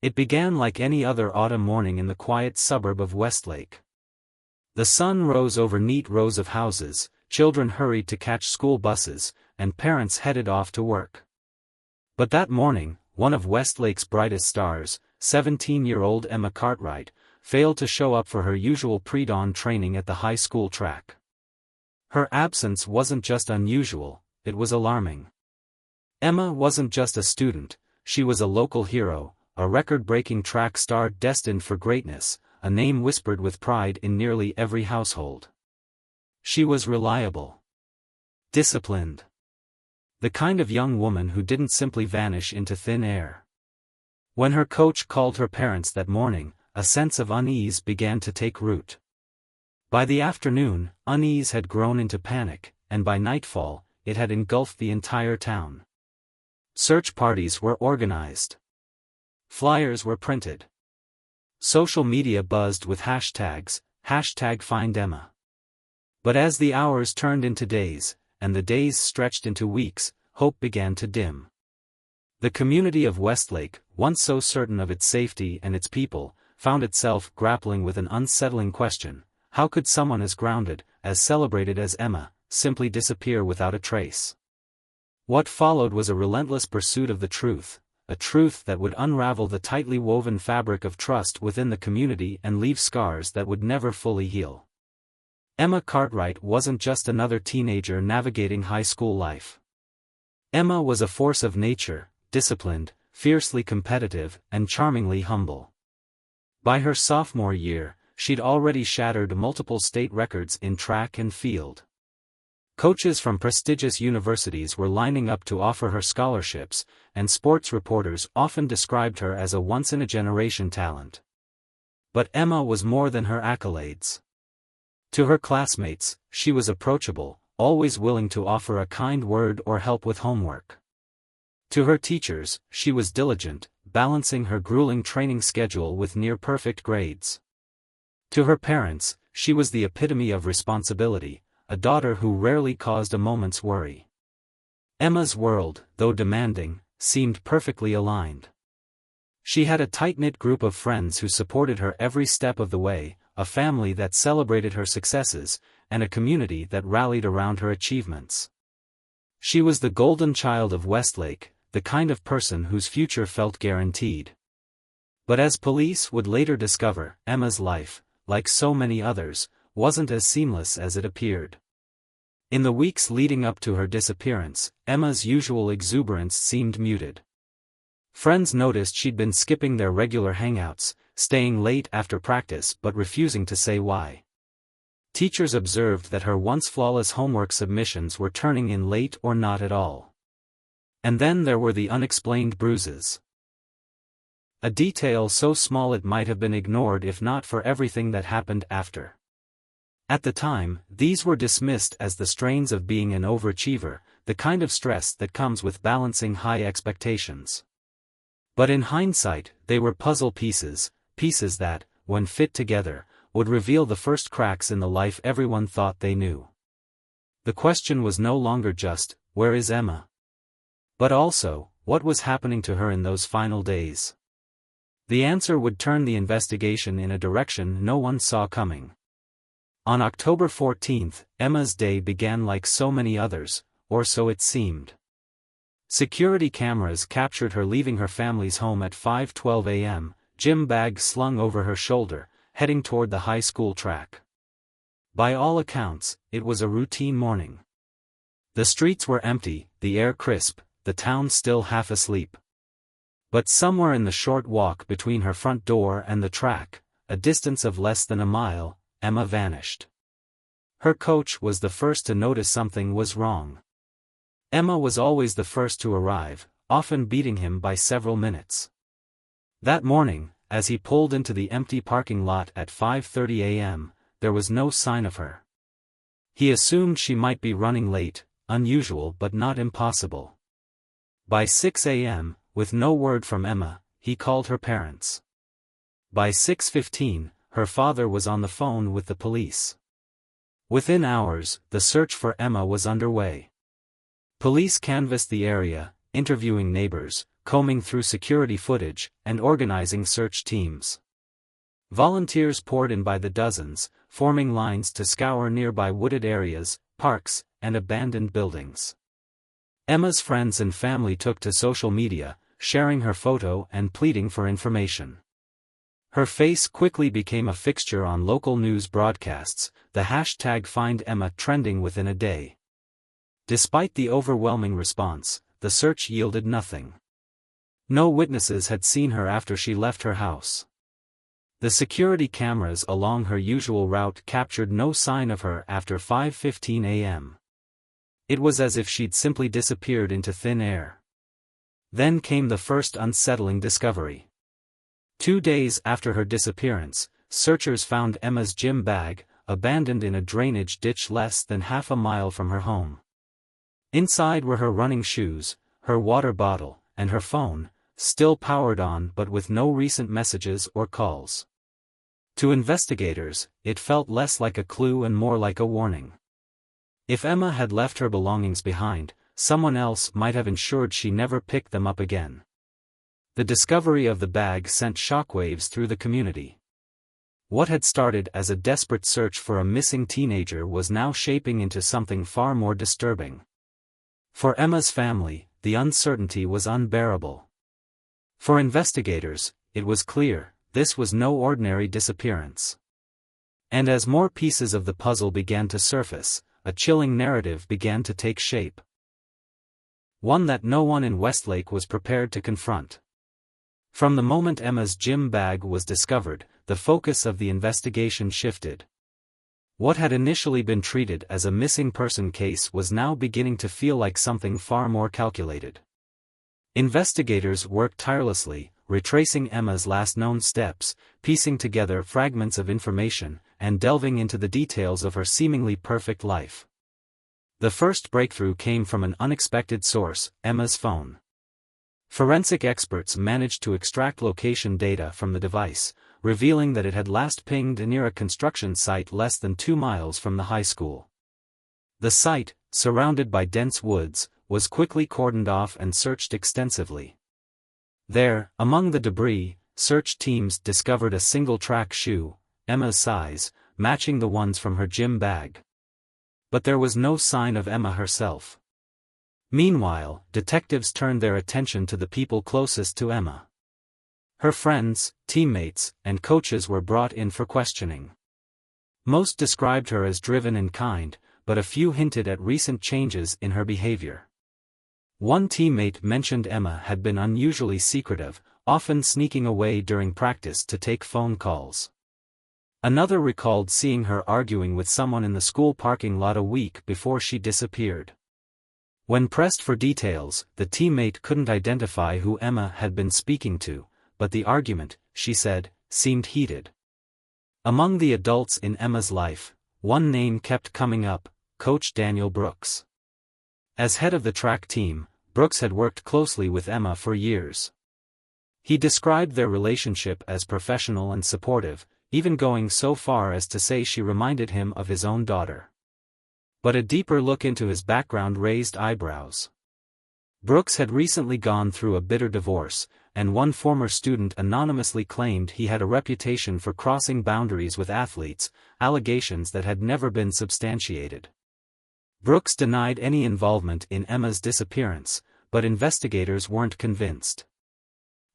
It began like any other autumn morning in the quiet suburb of Westlake. The sun rose over neat rows of houses, children hurried to catch school buses, and parents headed off to work. But that morning, one of Westlake's brightest stars, 17-year-old Emma Cartwright, failed to show up for her usual pre-dawn training at the high school track. Her absence wasn't just unusual, it was alarming. Emma wasn't just a student, she was a local hero, a record-breaking track star destined for greatness, a name whispered with pride in nearly every household. She was reliable. Disciplined. The kind of young woman who didn't simply vanish into thin air. When her coach called her parents that morning, a sense of unease began to take root. By the afternoon, unease had grown into panic, and by nightfall, it had engulfed the entire town. Search parties were organized. Flyers were printed. Social media buzzed with hashtags, #FindEmma. But as the hours turned into days, and the days stretched into weeks, hope began to dim. The community of Westlake, once so certain of its safety and its people, found itself grappling with an unsettling question: how could someone as grounded, as celebrated as Emma, simply disappear without a trace? What followed was a relentless pursuit of the truth, a truth that would unravel the tightly woven fabric of trust within the community and leave scars that would never fully heal. Emma Cartwright wasn't just another teenager navigating high school life. Emma was a force of nature, disciplined, fiercely competitive, and charmingly humble. By her sophomore year, she'd already shattered multiple state records in track and field. Coaches from prestigious universities were lining up to offer her scholarships, and sports reporters often described her as a once-in-a-generation talent. But Emma was more than her accolades. To her classmates, she was approachable, always willing to offer a kind word or help with homework. To her teachers, she was diligent, balancing her grueling training schedule with near-perfect grades. To her parents, she was the epitome of responsibility, a daughter who rarely caused a moment's worry. Emma's world, though demanding, seemed perfectly aligned. She had a tight-knit group of friends who supported her every step of the way, a family that celebrated her successes, and a community that rallied around her achievements. She was the golden child of Westlake, the kind of person whose future felt guaranteed. But as police would later discover, Emma's life, like so many others, wasn't as seamless as it appeared. In the weeks leading up to her disappearance, Emma's usual exuberance seemed muted. Friends noticed she'd been skipping their regular hangouts, staying late after practice but refusing to say why. Teachers observed that her once flawless homework submissions were turning in late or not at all. And then there were the unexplained bruises. A detail so small it might have been ignored if not for everything that happened after. At the time, these were dismissed as the strains of being an overachiever, the kind of stress that comes with balancing high expectations. But in hindsight, they were puzzle pieces, pieces that, when fit together, would reveal the first cracks in the life everyone thought they knew. The question was no longer just, where is Emma? But also, what was happening to her in those final days? The answer would turn the investigation in a direction no one saw coming. On October 14th, Emma's day began like so many others, or so it seemed. Security cameras captured her leaving her family's home at 5:12 a.m., gym bag slung over her shoulder, heading toward the high school track. By all accounts, it was a routine morning. The streets were empty, the air crisp, the town still half asleep. But somewhere in the short walk between her front door and the track, a distance of less than a mile, Emma vanished. Her coach was the first to notice something was wrong. Emma was always the first to arrive, often beating him by several minutes. That morning, as he pulled into the empty parking lot at 5:30 a.m., there was no sign of her. He assumed she might be running late, unusual but not impossible. By 6 a.m., with no word from Emma, he called her parents. By 6:15, her father was on the phone with the police. Within hours, the search for Emma was underway. Police canvassed the area, interviewing neighbors, combing through security footage, and organizing search teams. Volunteers poured in by the dozens, forming lines to scour nearby wooded areas, parks, and abandoned buildings. Emma's friends and family took to social media, sharing her photo and pleading for information. Her face quickly became a fixture on local news broadcasts, the hashtag #FindEmma trending within a day. Despite the overwhelming response, the search yielded nothing. No witnesses had seen her after she left her house. The security cameras along her usual route captured no sign of her after 5:15 a.m. It was as if she'd simply disappeared into thin air. Then came the first unsettling discovery. 2 days after her disappearance, searchers found Emma's gym bag, abandoned in a drainage ditch less than half a mile from her home. Inside were her running shoes, her water bottle, and her phone, still powered on but with no recent messages or calls. To investigators, it felt less like a clue and more like a warning. If Emma had left her belongings behind, someone else might have ensured she never picked them up again. The discovery of the bag sent shockwaves through the community. What had started as a desperate search for a missing teenager was now shaping into something far more disturbing. For Emma's family, the uncertainty was unbearable. For investigators, it was clear, this was no ordinary disappearance. And as more pieces of the puzzle began to surface, a chilling narrative began to take shape. One that no one in Westlake was prepared to confront. From the moment Emma's gym bag was discovered, the focus of the investigation shifted. What had initially been treated as a missing person case was now beginning to feel like something far more calculated. Investigators worked tirelessly, retracing Emma's last known steps, piecing together fragments of information, and delving into the details of her seemingly perfect life. The first breakthrough came from an unexpected source, Emma's phone. Forensic experts managed to extract location data from the device, revealing that it had last pinged near a construction site less than 2 miles from the high school. The site, surrounded by dense woods, was quickly cordoned off and searched extensively. There, among the debris, search teams discovered a single-track shoe, Emma's size, matching the ones from her gym bag. But there was no sign of Emma herself. Meanwhile, detectives turned their attention to the people closest to Emma. Her friends, teammates, and coaches were brought in for questioning. Most described her as driven and kind, but a few hinted at recent changes in her behavior. One teammate mentioned Emma had been unusually secretive, often sneaking away during practice to take phone calls. Another recalled seeing her arguing with someone in the school parking lot a week before she disappeared. When pressed for details, the teammate couldn't identify who Emma had been speaking to, but the argument, she said, seemed heated. Among the adults in Emma's life, one name kept coming up, Coach Daniel Brooks. As head of the track team, Brooks had worked closely with Emma for years. He described their relationship as professional and supportive, even going so far as to say she reminded him of his own daughter. But a deeper look into his background raised eyebrows. Brooks had recently gone through a bitter divorce, and one former student anonymously claimed he had a reputation for crossing boundaries with athletes, allegations that had never been substantiated. Brooks denied any involvement in Emma's disappearance, but investigators weren't convinced.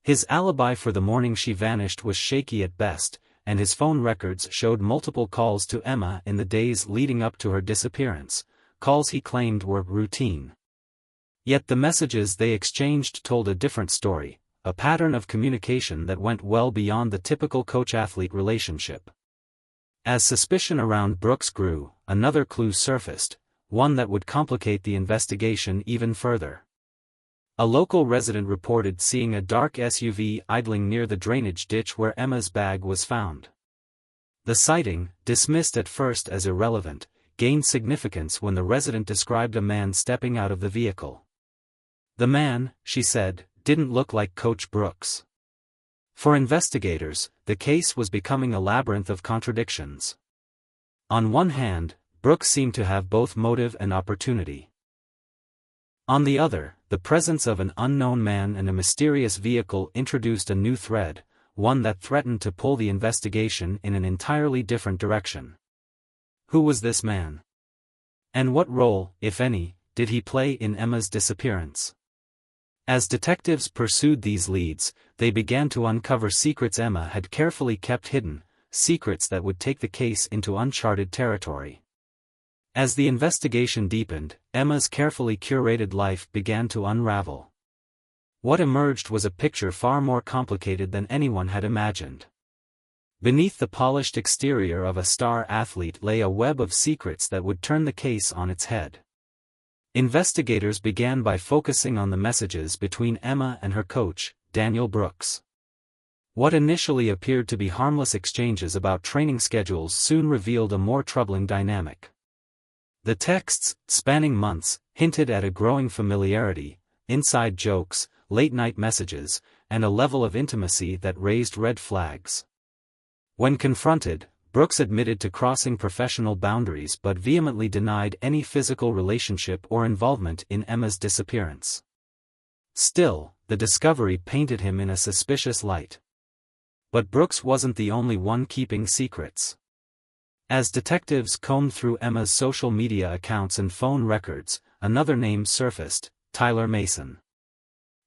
His alibi for the morning she vanished was shaky at best, and his phone records showed multiple calls to Emma in the days leading up to her disappearance, calls he claimed were routine. Yet the messages they exchanged told a different story, a pattern of communication that went well beyond the typical coach-athlete relationship. As suspicion around Brooks grew, another clue surfaced, one that would complicate the investigation even further. A local resident reported seeing a dark SUV idling near the drainage ditch where Emma's bag was found. The sighting, dismissed at first as irrelevant, gained significance when the resident described a man stepping out of the vehicle. The man, she said, didn't look like Coach Brooks. For investigators, the case was becoming a labyrinth of contradictions. On one hand, Brooks seemed to have both motive and opportunity. On the other, the presence of an unknown man and a mysterious vehicle introduced a new thread, one that threatened to pull the investigation in an entirely different direction. Who was this man? And what role, if any, did he play in Emma's disappearance? As detectives pursued these leads, they began to uncover secrets Emma had carefully kept hidden, secrets that would take the case into uncharted territory. As the investigation deepened, Emma's carefully curated life began to unravel. What emerged was a picture far more complicated than anyone had imagined. Beneath the polished exterior of a star athlete lay a web of secrets that would turn the case on its head. Investigators began by focusing on the messages between Emma and her coach, Daniel Brooks. What initially appeared to be harmless exchanges about training schedules soon revealed a more troubling dynamic. The texts, spanning months, hinted at a growing familiarity, inside jokes, late-night messages, and a level of intimacy that raised red flags. When confronted, Brooks admitted to crossing professional boundaries but vehemently denied any physical relationship or involvement in Emma's disappearance. Still, the discovery painted him in a suspicious light. But Brooks wasn't the only one keeping secrets. As detectives combed through Emma's social media accounts and phone records, another name surfaced: Tyler Mason.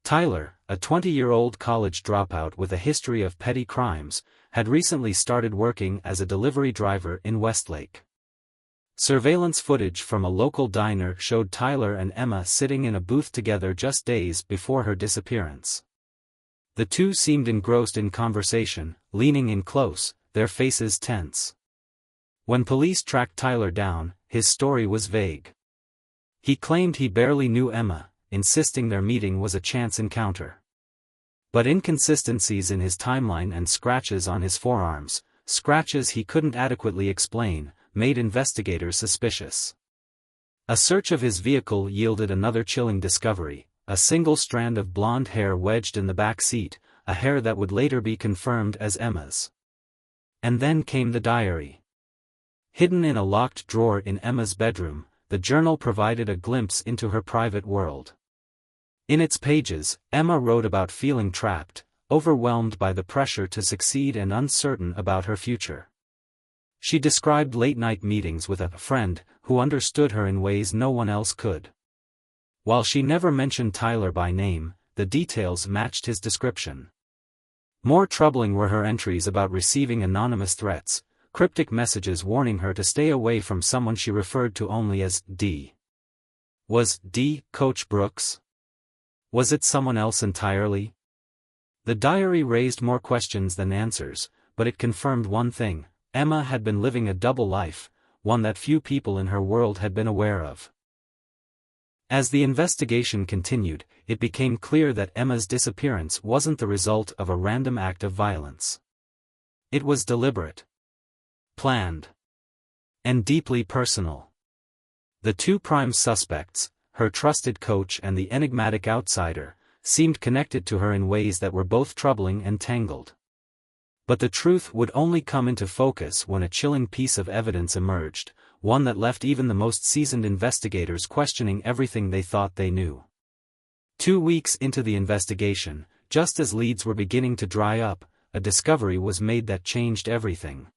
Tyler, a 20-year-old college dropout with a history of petty crimes, had recently started working as a delivery driver in Westlake. Surveillance footage from a local diner showed Tyler and Emma sitting in a booth together just days before her disappearance. The two seemed engrossed in conversation, leaning in close, their faces tense. When police tracked Tyler down, his story was vague. He claimed he barely knew Emma, insisting their meeting was a chance encounter. But inconsistencies in his timeline and scratches on his forearms, scratches he couldn't adequately explain, made investigators suspicious. A search of his vehicle yielded another chilling discovery: a single strand of blonde hair wedged in the back seat, a hair that would later be confirmed as Emma's. And then came the diary. Hidden in a locked drawer in Emma's bedroom, the journal provided a glimpse into her private world. In its pages, Emma wrote about feeling trapped, overwhelmed by the pressure to succeed and uncertain about her future. She described late-night meetings with a friend who understood her in ways no one else could. While she never mentioned Tyler by name, the details matched his description. More troubling were her entries about receiving anonymous threats, cryptic messages warning her to stay away from someone she referred to only as D. Was D Coach Brooks? Was it someone else entirely? The diary raised more questions than answers, but it confirmed one thing: Emma had been living a double life, one that few people in her world had been aware of. As the investigation continued, it became clear that Emma's disappearance wasn't the result of a random act of violence. It was deliberate, planned, and deeply personal. The two prime suspects, her trusted coach and the enigmatic outsider, seemed connected to her in ways that were both troubling and tangled. But the truth would only come into focus when a chilling piece of evidence emerged, one that left even the most seasoned investigators questioning everything they thought they knew. 2 weeks into the investigation, just as leads were beginning to dry up, a discovery was made that changed everything.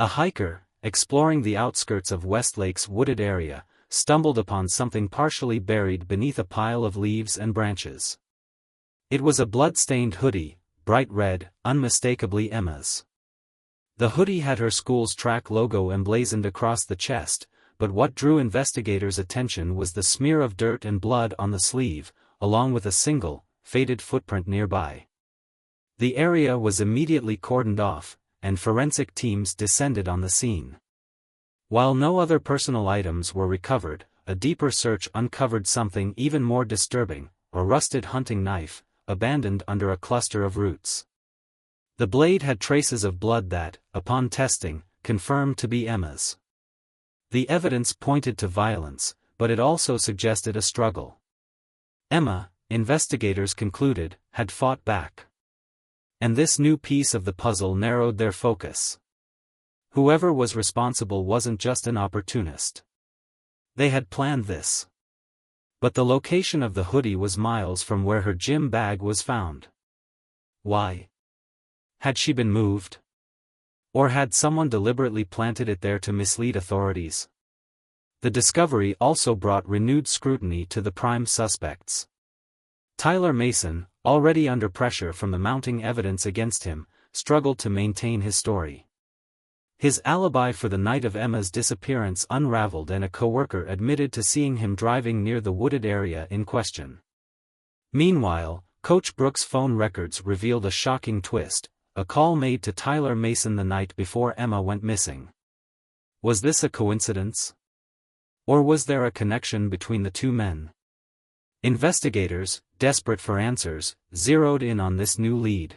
A hiker, exploring the outskirts of Westlake's wooded area, stumbled upon something partially buried beneath a pile of leaves and branches. It was a blood-stained hoodie, bright red, unmistakably Emma's. The hoodie had her school's track logo emblazoned across the chest, but what drew investigators' attention was the smear of dirt and blood on the sleeve, along with a single, faded footprint nearby. The area was immediately cordoned off, and forensic teams descended on the scene. While no other personal items were recovered, a deeper search uncovered something even more disturbing: a rusted hunting knife, abandoned under a cluster of roots. The blade had traces of blood that, upon testing, confirmed to be Emma's. The evidence pointed to violence, but it also suggested a struggle. Emma, investigators concluded, had fought back. And this new piece of the puzzle narrowed their focus. Whoever was responsible wasn't just an opportunist. They had planned this. But the location of the hoodie was miles from where her gym bag was found. Why? Had she been moved? Or had someone deliberately planted it there to mislead authorities? The discovery also brought renewed scrutiny to the prime suspects. Tyler Mason, already under pressure from the mounting evidence against him, struggled to maintain his story. His alibi for the night of Emma's disappearance unraveled and a coworker admitted to seeing him driving near the wooded area in question. Meanwhile, Coach Brooks' phone records revealed a shocking twist, a call made to Tyler Mason the night before Emma went missing. Was this a coincidence? Or was there a connection between the two men? Investigators, desperate for answers, zeroed in on this new lead.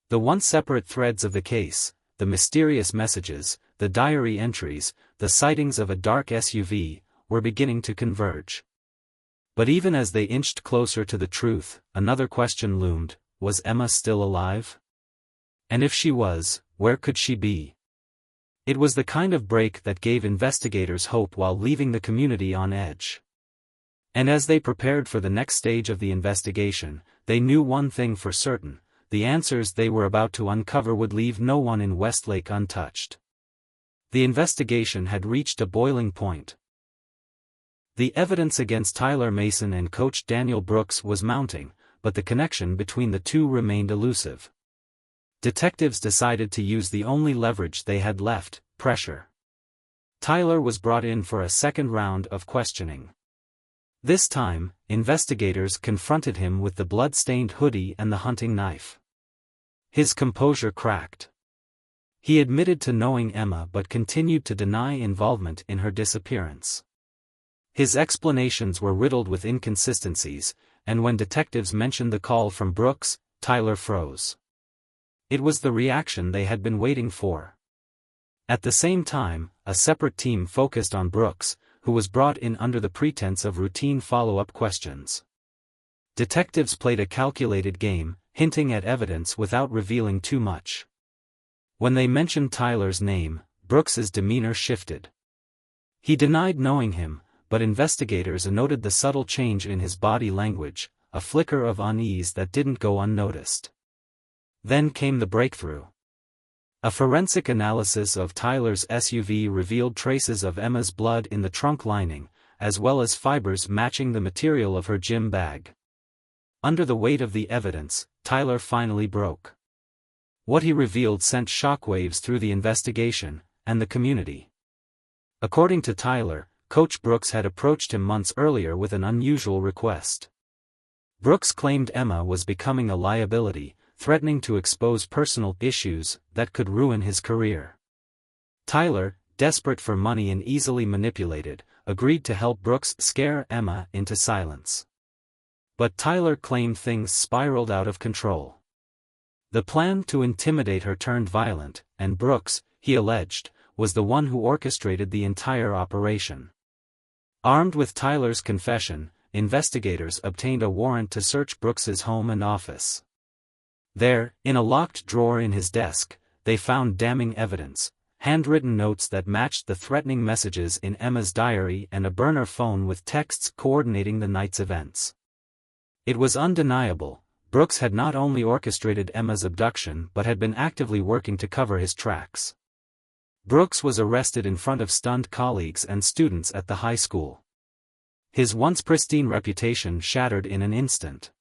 The once separate threads of the case, the mysterious messages, the diary entries, the sightings of a dark SUV, were beginning to converge. But even as they inched closer to the truth, another question loomed: was Emma still alive? And if she was, where could she be? It was the kind of break that gave investigators hope while leaving the community on edge. And as they prepared for the next stage of the investigation, they knew one thing for certain: the answers they were about to uncover would leave no one in Westlake untouched. The investigation had reached a boiling point. The evidence against Tyler Mason and Coach Daniel Brooks was mounting, but the connection between the two remained elusive. Detectives decided to use the only leverage they had left: pressure. Tyler was brought in for a second round of questioning. This time, investigators confronted him with the blood-stained hoodie and the hunting knife. His composure cracked. He admitted to knowing Emma but continued to deny involvement in her disappearance. His explanations were riddled with inconsistencies, and when detectives mentioned the call from Brooks, Tyler froze. It was the reaction they had been waiting for. At the same time, a separate team focused on Brooks, who was brought in under the pretense of routine follow-up questions. Detectives played a calculated game, hinting at evidence without revealing too much. When they mentioned Tyler's name, Brooks's demeanor shifted. He denied knowing him, but investigators noted the subtle change in his body language, a flicker of unease that didn't go unnoticed. Then came the breakthrough. A forensic analysis of Tyler's SUV revealed traces of Emma's blood in the trunk lining, as well as fibers matching the material of her gym bag. Under the weight of the evidence, Tyler finally broke. What he revealed sent shockwaves through the investigation and the community. According to Tyler, Coach Brooks had approached him months earlier with an unusual request. Brooks claimed Emma was becoming a liability, threatening to expose personal issues that could ruin his career. Tyler, desperate for money and easily manipulated, agreed to help Brooks scare Emma into silence. But Tyler claimed things spiraled out of control. The plan to intimidate her turned violent, and Brooks, he alleged, was the one who orchestrated the entire operation. Armed with Tyler's confession, investigators obtained a warrant to search Brooks's home and office. There, in a locked drawer in his desk, they found damning evidence: handwritten notes that matched the threatening messages in Emma's diary and a burner phone with texts coordinating the night's events. It was undeniable: Brooks had not only orchestrated Emma's abduction but had been actively working to cover his tracks. Brooks was arrested in front of stunned colleagues and students at the high school. His once pristine reputation shattered in an instant.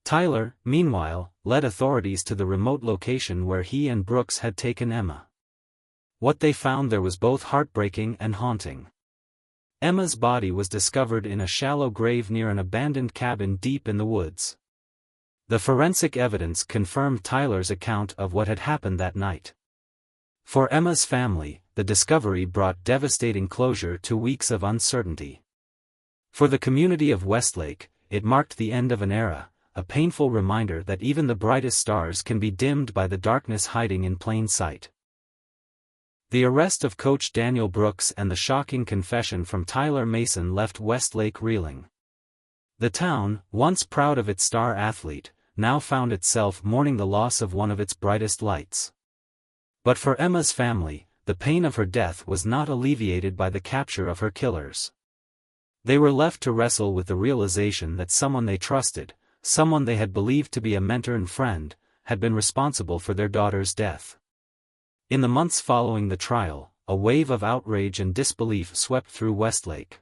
Tyler, meanwhile, led authorities to the remote location where he and Brooks had taken Emma. What they found there was both heartbreaking and haunting. Emma's body was discovered in a shallow grave near an abandoned cabin deep in the woods. The forensic evidence confirmed Tyler's account of what had happened that night. For Emma's family, the discovery brought devastating closure to weeks of uncertainty. For the community of Westlake, it marked the end of an era, a painful reminder that even the brightest stars can be dimmed by the darkness hiding in plain sight. The arrest of Coach Daniel Brooks and the shocking confession from Tyler Mason left Westlake reeling. The town, once proud of its star athlete, now found itself mourning the loss of one of its brightest lights. But for Emma's family, the pain of her death was not alleviated by the capture of her killers. They were left to wrestle with the realization that someone they trusted, someone they had believed to be a mentor and friend, had been responsible for their daughter's death. In the months following the trial, a wave of outrage and disbelief swept through Westlake.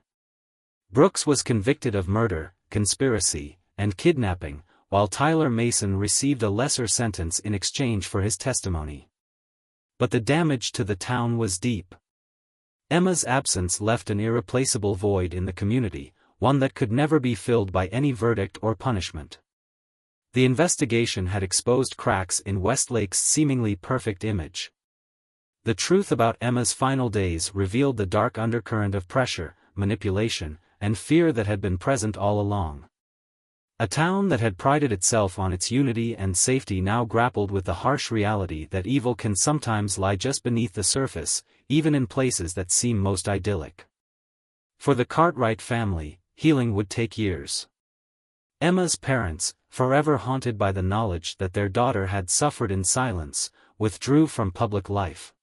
Brooks was convicted of murder, conspiracy, and kidnapping, while Tyler Mason received a lesser sentence in exchange for his testimony. But the damage to the town was deep. Emma's absence left an irreplaceable void in the community, one that could never be filled by any verdict or punishment. The investigation had exposed cracks in Westlake's seemingly perfect image. The truth about Emma's final days revealed the dark undercurrent of pressure, manipulation, and fear that had been present all along. A town that had prided itself on its unity and safety now grappled with the harsh reality that evil can sometimes lie just beneath the surface, even in places that seem most idyllic. For the Cartwright family, healing would take years. Emma's parents, forever haunted by the knowledge that their daughter had suffered in silence, withdrew from public life.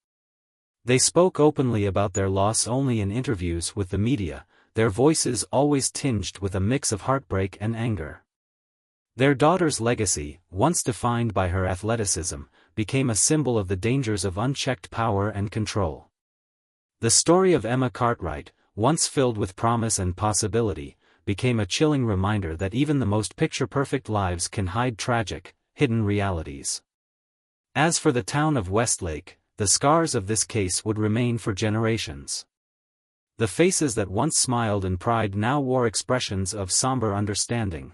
They spoke openly about their loss only in interviews with the media, their voices always tinged with a mix of heartbreak and anger. Their daughter's legacy, once defined by her athleticism, became a symbol of the dangers of unchecked power and control. The story of Emma Cartwright, once filled with promise and possibility, became a chilling reminder that even the most picture-perfect lives can hide tragic, hidden realities. As for the town of Westlake, the scars of this case would remain for generations. The faces that once smiled in pride now wore expressions of somber understanding.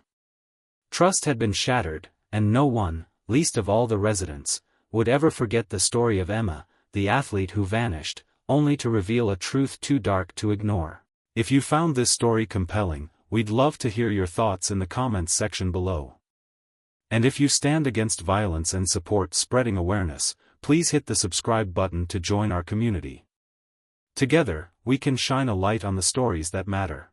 Trust had been shattered, and no one, least of all the residents, would ever forget the story of Emma, the athlete who vanished, only to reveal a truth too dark to ignore. If you found this story compelling, we'd love to hear your thoughts in the comments section below. And if you stand against violence and support spreading awareness, please hit the subscribe button to join our community. Together, we can shine a light on the stories that matter.